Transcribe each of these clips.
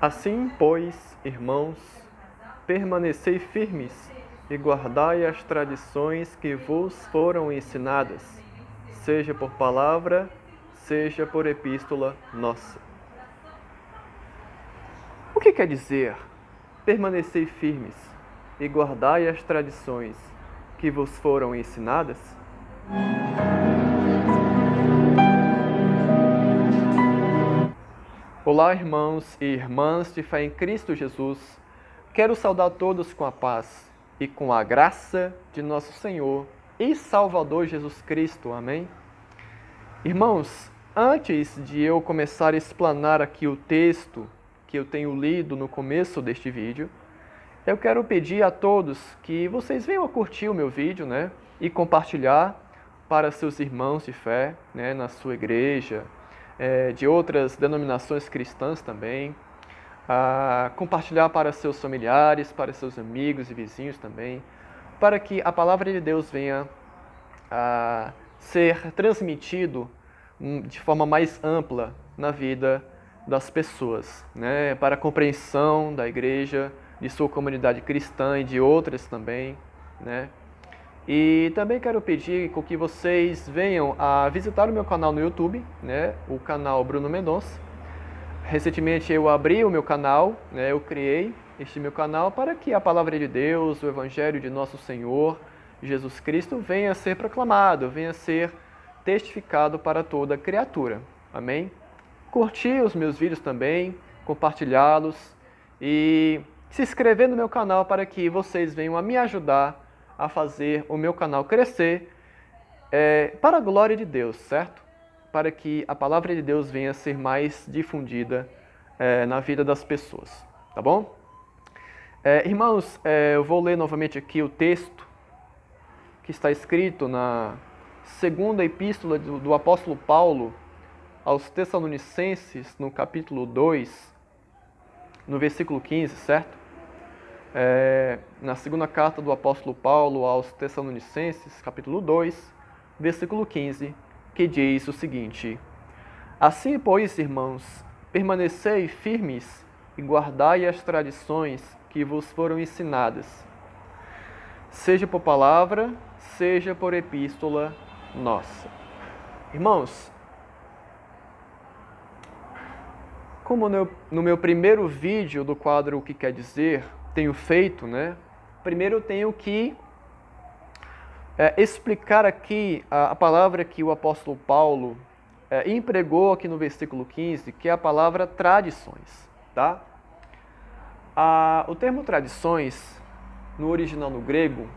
Assim, pois, irmãos, permanecei firmes e guardai as tradições que vos foram ensinadas, seja por palavra, seja por epístola nossa. O que quer dizer permanecei firmes e guardai as tradições que vos foram ensinadas? Olá, irmãos e irmãs de fé em Cristo Jesus. Quero saudar todos com a paz e com a graça de nosso Senhor e Salvador Jesus Cristo. Amém? Irmãos, antes de eu começar a explanar aqui o texto que eu tenho lido no começo deste vídeo, eu quero pedir a todos que vocês venham a curtir o meu vídeo, né? E compartilhar para seus irmãos de fé, né? Na sua igreja, de outras denominações cristãs também. Compartilhar para seus familiares, para seus amigos e vizinhos também, para que a palavra de Deus venha a ser transmitido de forma mais ampla na vida das pessoas, né? Para a compreensão da igreja, de sua comunidade cristã e de outras também, né? E também quero pedir com que vocês venham a visitar o meu canal no YouTube, né? O canal Bruno Mendonça. Recentemente eu abri o meu canal, né? Eu criei este meu canal para que a palavra de Deus, o Evangelho de nosso Senhor Jesus Cristo venha a ser proclamado, venha a ser testificado para toda criatura. Amém? Curtir os meus vídeos também, compartilhá-los e se inscrever no meu canal para que vocês venham a me ajudar a fazer o meu canal crescer para a glória de Deus, certo? Para que a palavra de Deus venha a ser mais difundida na vida das pessoas, tá bom? Irmãos, eu vou ler novamente aqui o texto que está escrito na segunda epístola do apóstolo Paulo aos Tessalonicenses, no capítulo 2, no versículo 15, certo? Na segunda carta do apóstolo Paulo aos Tessalonicenses, capítulo 2, versículo 15, que diz o seguinte: Assim, pois, irmãos, permanecei firmes e guardai as tradições que vos foram ensinadas, seja por palavra, seja por epístola nossa. Irmãos, como no meu primeiro vídeo do quadro O que quer dizer, tenho feito, né? Primeiro eu tenho que explicar aqui a palavra que o apóstolo Paulo empregou aqui no versículo 15, que é a palavra tradições, tá? O termo tradições, no original no grego,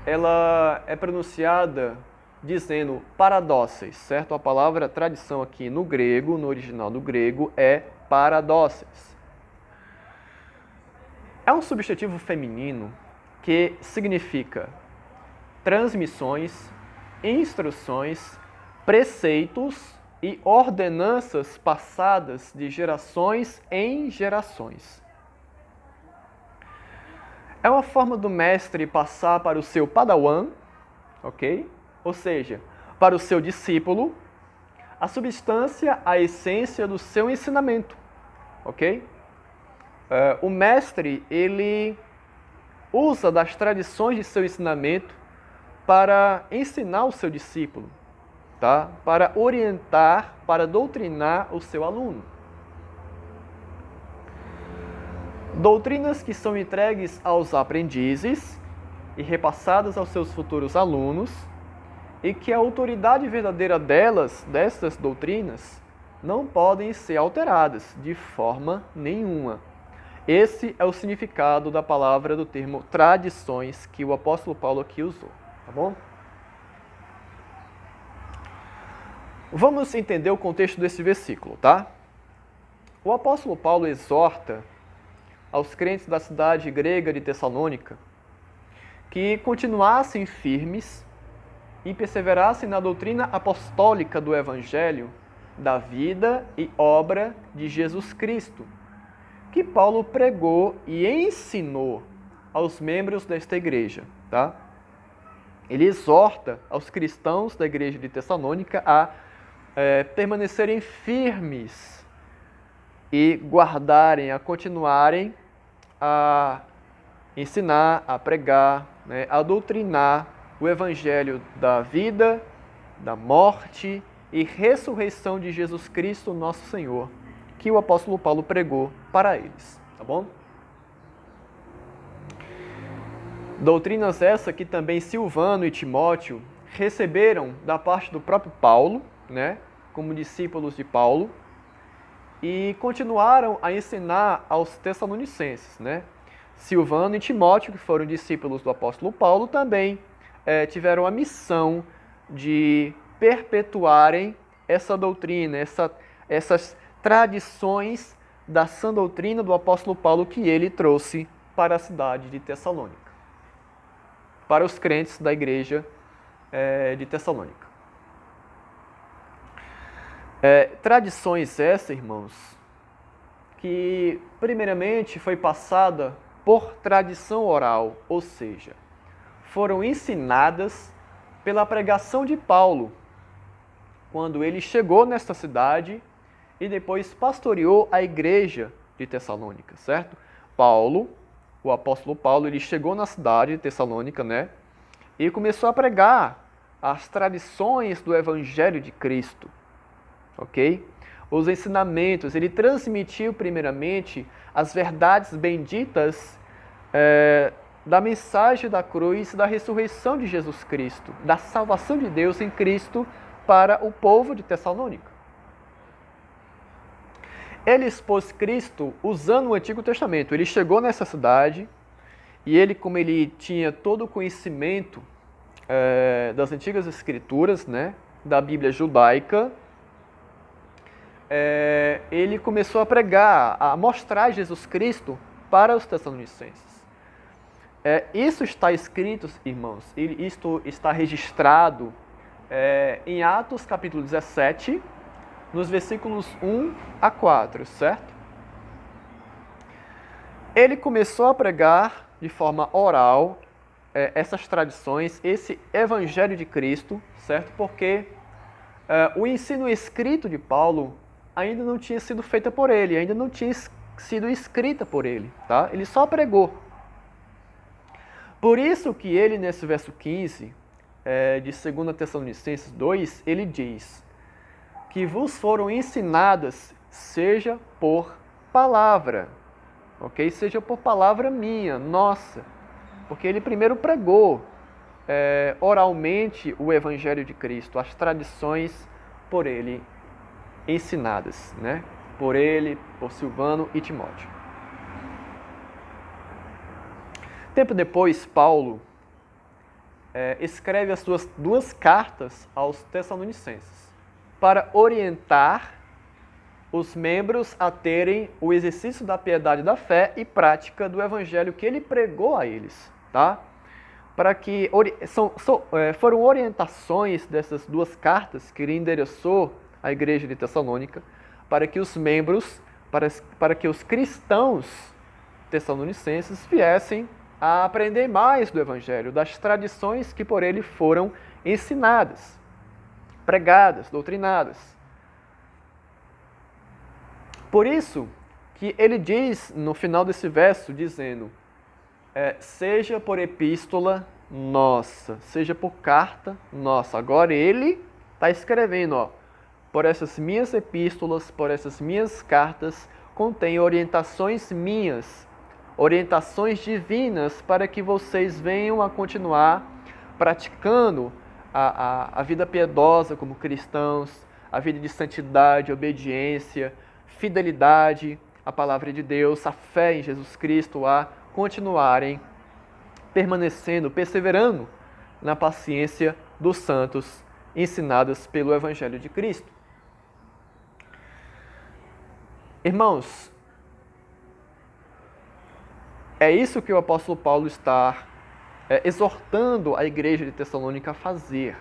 ela é pronunciada dizendo paradóceis, certo? A palavra tradição aqui no grego, no original do grego, é paradóceis. É um substantivo feminino que significa transmissões, instruções, preceitos e ordenanças passadas de gerações em gerações. É uma forma do mestre passar para o seu padawan, ok? Ou seja, para o seu discípulo, a substância, a essência do seu ensinamento, ok? O mestre, ele usa das tradições de seu ensinamento para ensinar o seu discípulo, tá? Para orientar, para doutrinar o seu aluno. Doutrinas que são entregues aos aprendizes e repassadas aos seus futuros alunos, e que a autoridade verdadeira dessas doutrinas, não podem ser alteradas de forma nenhuma. Esse é o significado da palavra do termo tradições que o apóstolo Paulo aqui usou, tá bom? Vamos entender o contexto desse versículo, tá? O apóstolo Paulo exorta aos crentes da cidade grega de Tessalônica que continuassem firmes e perseverassem na doutrina apostólica do Evangelho, da vida e obra de Jesus Cristo, que Paulo pregou e ensinou aos membros desta igreja, tá? Ele exorta aos cristãos da igreja de Tessalônica a permanecerem firmes e guardarem, a continuarem a ensinar, a pregar, né, a doutrinar o Evangelho da vida, da morte e ressurreição de Jesus Cristo, nosso Senhor, que o apóstolo Paulo pregou para eles, tá bom? Doutrinas essa que também Silvano e Timóteo receberam da parte do próprio Paulo, né, como discípulos de Paulo, e continuaram a ensinar aos Tessalonicenses, né? Silvano e Timóteo, que foram discípulos do apóstolo Paulo, também tiveram a missão de perpetuarem essa doutrina, essas tradições da sã doutrina do apóstolo Paulo que ele trouxe para a cidade de Tessalônica, para os crentes da igreja de Tessalônica. Tradições essas, irmãos, que primeiramente foi passada por tradição oral, ou seja, foram ensinadas pela pregação de Paulo, quando ele chegou nesta cidade e depois pastoreou a igreja de Tessalônica, certo? Paulo, o apóstolo Paulo, ele chegou na cidade de Tessalônica, né? E começou a pregar as tradições do Evangelho de Cristo, ok? Os ensinamentos, ele transmitiu primeiramente as verdades benditas da mensagem da cruz, da ressurreição de Jesus Cristo, da salvação de Deus em Cristo para o povo de Tessalônica. Ele expôs Cristo usando o Antigo Testamento. Ele chegou nessa cidade e ele, como ele tinha todo o conhecimento das antigas escrituras, né, da Bíblia judaica, ele começou a pregar, a mostrar Jesus Cristo para os tessalonicenses. Isso está escrito, irmãos, isto está registrado em Atos capítulo 17, nos versículos 1 a 4, certo? Ele começou a pregar de forma oral essas tradições, esse Evangelho de Cristo, certo? Porque o ensino escrito de Paulo ainda não tinha sido feita por ele, ainda não tinha sido escrita por ele, tá? Ele só pregou. Por isso que ele, nesse verso 15 de 2 Tessalonicenses 2, ele diz que vos foram ensinadas, seja por palavra, ok? Seja por palavra minha, nossa, porque ele primeiro pregou oralmente o Evangelho de Cristo, as tradições por ele ensinadas, né? Por ele, por Silvano e Timóteo. Tempo depois, Paulo escreve as suas 2 cartas aos Tessalonicenses para orientar os membros a terem o exercício da piedade da fé e prática do Evangelho que ele pregou a eles, tá? Para que foram orientações dessas 2 cartas que ele endereçou à igreja de Tessalônica, para que os membros, para que os cristãos tessalonicenses viessem a aprender mais do Evangelho, das tradições que por ele foram ensinadas, pregadas, doutrinadas. Por isso que ele diz no final desse verso, dizendo, seja por epístola nossa, seja por carta nossa. Agora ele está escrevendo, ó, por essas minhas epístolas, por essas minhas cartas, contém orientações minhas, orientações divinas para que vocês venham a continuar praticando a vida piedosa como cristãos, a vida de santidade, obediência, fidelidade à palavra de Deus, a fé em Jesus Cristo, a continuarem permanecendo, perseverando na paciência dos santos ensinadas pelo Evangelho de Cristo. Irmãos, é isso que o apóstolo Paulo está exortando a igreja de Tessalônica a fazer,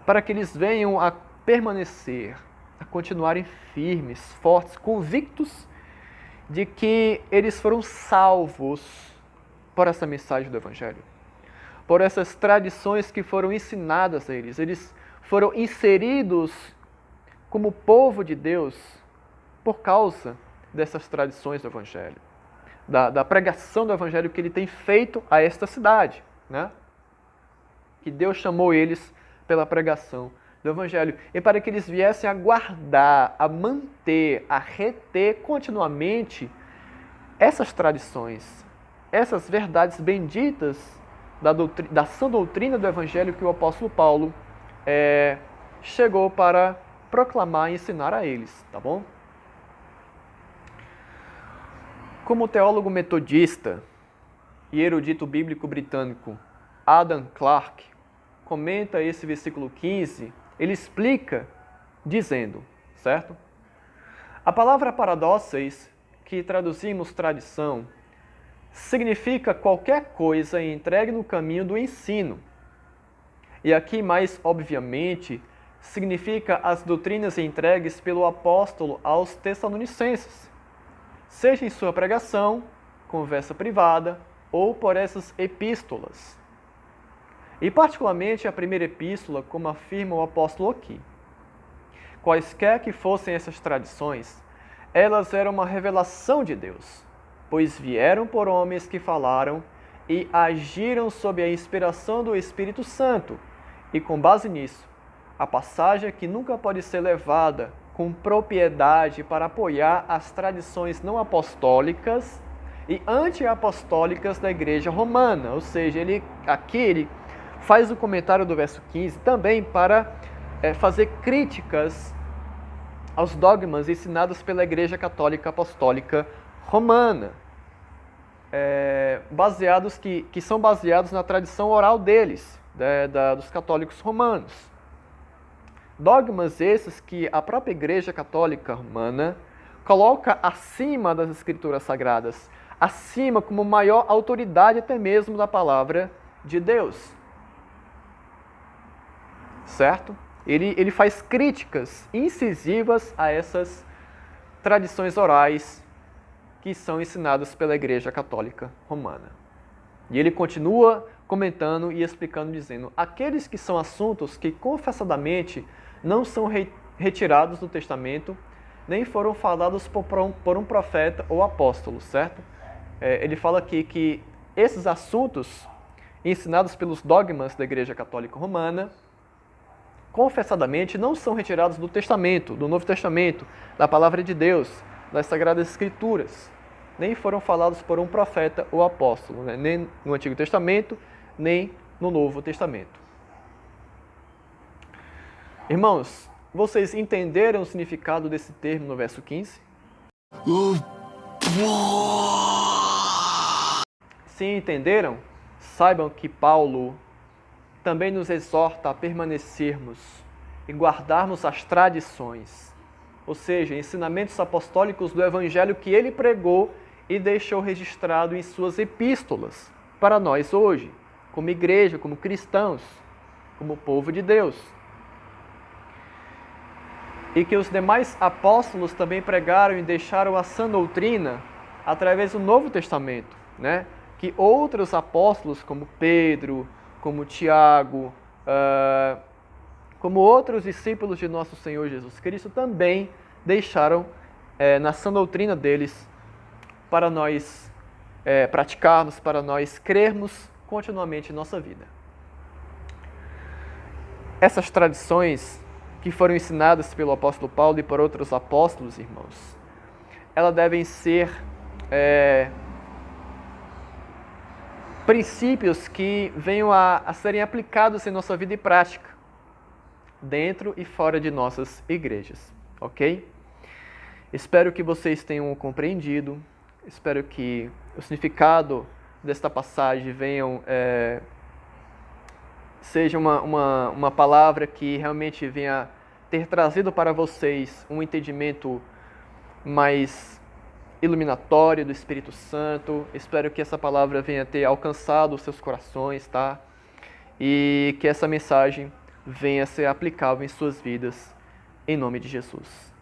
para que eles venham a permanecer, a continuarem firmes, fortes, convictos de que eles foram salvos por essa mensagem do Evangelho, por essas tradições que foram ensinadas a eles. Eles foram inseridos como povo de Deus por causa dessas tradições do Evangelho, da pregação do Evangelho que ele tem feito a esta cidade, né? Que Deus chamou eles pela pregação do Evangelho, e para que eles viessem a guardar, a manter, a reter continuamente essas tradições, essas verdades benditas da sã doutrina do Evangelho que o apóstolo Paulo chegou para proclamar e ensinar a eles, tá bom? Como teólogo metodista e erudito bíblico britânico Adam Clarke comenta esse versículo 15, ele explica dizendo, certo? A palavra paradoxes, que traduzimos tradição, significa qualquer coisa entregue no caminho do ensino. E aqui, mais obviamente, significa as doutrinas entregues pelo apóstolo aos Tessalonicenses, seja em sua pregação, conversa privada ou por essas epístolas. E particularmente a primeira epístola, como afirma o apóstolo aqui. Quaisquer que fossem essas tradições, elas eram uma revelação de Deus, pois vieram por homens que falaram e agiram sob a inspiração do Espírito Santo, e com base nisso, a passagem que nunca pode ser levada com propriedade para apoiar as tradições não apostólicas e anti-apostólicas da Igreja Romana. Ou seja, ele faz o comentário do verso 15 também para fazer críticas aos dogmas ensinados pela Igreja Católica Apostólica Romana, que são baseados na tradição oral deles, dos católicos romanos. Dogmas esses que a própria Igreja Católica Romana coloca acima das Escrituras Sagradas, acima como maior autoridade até mesmo da palavra de Deus. Certo? Ele faz críticas incisivas a essas tradições orais que são ensinadas pela Igreja Católica Romana. E ele continua comentando e explicando, dizendo: aqueles que são assuntos que confessadamente não são retirados do Testamento, nem foram falados por um profeta ou apóstolo, certo? Ele fala aqui que esses assuntos ensinados pelos dogmas da Igreja Católica Romana, confessadamente, não são retirados do Testamento, do Novo Testamento, da Palavra de Deus, das Sagradas Escrituras, nem foram falados por um profeta ou apóstolo, né? Nem no Antigo Testamento, nem no Novo Testamento. Irmãos, vocês entenderam o significado desse termo no verso 15? Se entenderam, saibam que Paulo também nos exorta a permanecermos e guardarmos as tradições, ou seja, ensinamentos apostólicos do Evangelho que ele pregou e deixou registrado em suas epístolas para nós hoje, como igreja, como cristãos, como povo de Deus. E que os demais apóstolos também pregaram e deixaram a sã doutrina através do Novo Testamento, né? Que outros apóstolos, como Pedro, como Tiago, como outros discípulos de nosso Senhor Jesus Cristo, também deixaram na sã doutrina deles para nós praticarmos, para nós crermos continuamente em nossa vida. Essas tradições que foram ensinadas pelo apóstolo Paulo e por outros apóstolos, irmãos, elas devem ser princípios que venham a serem aplicados em nossa vida e prática, dentro e fora de nossas igrejas, ok? Espero que vocês tenham compreendido, espero que o significado desta passagem seja uma palavra que realmente venha ter trazido para vocês um entendimento mais iluminatório do Espírito Santo. Espero que essa palavra venha ter alcançado os seus corações, tá? E que essa mensagem venha a ser aplicável em suas vidas, em nome de Jesus.